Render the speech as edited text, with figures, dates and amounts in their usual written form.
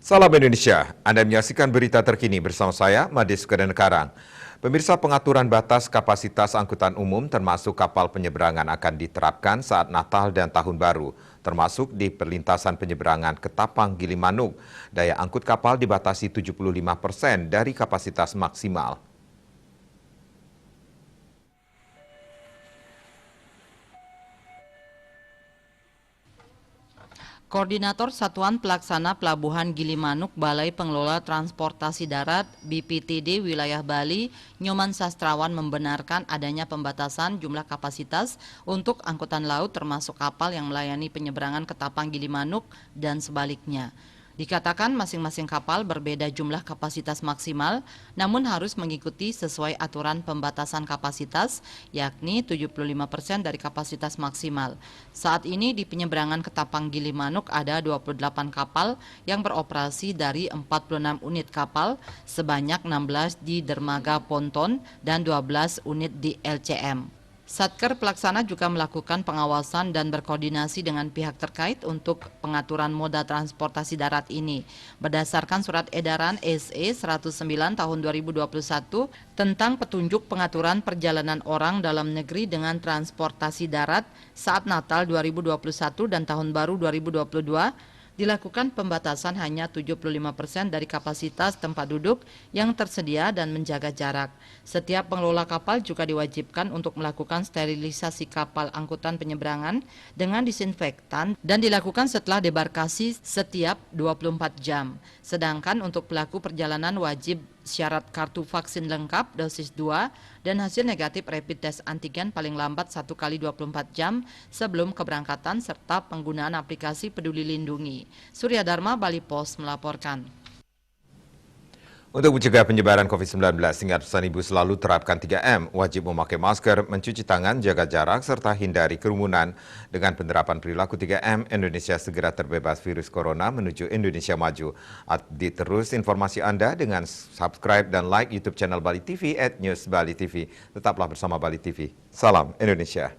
Salam Indonesia, Anda menyaksikan berita terkini bersama saya, Made Sukadan Karang. Pemirsa, pengaturan batas kapasitas angkutan umum termasuk kapal penyeberangan akan diterapkan saat Natal dan Tahun Baru, termasuk di perlintasan penyeberangan Ketapang Gilimanuk. Daya angkut kapal dibatasi 75% dari kapasitas maksimal. Koordinator Satuan Pelaksana Pelabuhan Gilimanuk Balai Pengelola Transportasi Darat BPTD Wilayah Bali, Nyoman Sastrawan membenarkan adanya pembatasan jumlah kapasitas untuk angkutan laut termasuk kapal yang melayani penyeberangan Ketapang Gilimanuk dan sebaliknya. Dikatakan masing-masing kapal berbeda jumlah kapasitas maksimal, namun harus mengikuti sesuai aturan pembatasan kapasitas, yakni 75% dari kapasitas maksimal. Saat ini di penyeberangan Ketapang Gilimanuk ada 28 kapal yang beroperasi dari 46 unit kapal, sebanyak 16 di dermaga ponton dan 12 unit di LCM. Satker Pelaksana juga melakukan pengawasan dan berkoordinasi dengan pihak terkait untuk pengaturan moda transportasi darat ini. Berdasarkan Surat Edaran SE 109 tahun 2021 tentang petunjuk pengaturan perjalanan orang dalam negeri dengan transportasi darat saat Natal 2021 dan Tahun Baru 2022, dilakukan pembatasan hanya 75% dari kapasitas tempat duduk yang tersedia dan menjaga jarak. Setiap pengelola kapal juga diwajibkan untuk melakukan sterilisasi kapal angkutan penyeberangan dengan disinfektan dan dilakukan setelah debarkasi setiap 24 jam. Sedangkan untuk pelaku perjalanan wajib syarat kartu vaksin lengkap dosis 2 dan hasil negatif rapid test antigen paling lambat 1 kali 24 jam sebelum keberangkatan serta penggunaan aplikasi Peduli Lindungi. Surya Dharma, Bali Post melaporkan. Untuk mencegah penyebaran COVID-19, hingga ratusan ribu selalu terapkan 3M, wajib memakai masker, mencuci tangan, jaga jarak, serta hindari kerumunan. Dengan penerapan perilaku 3M, Indonesia segera terbebas virus corona menuju Indonesia maju. Update terus informasi Anda dengan subscribe dan like YouTube channel Bali TV @newsbalitv. Tetaplah bersama Bali TV. Salam Indonesia.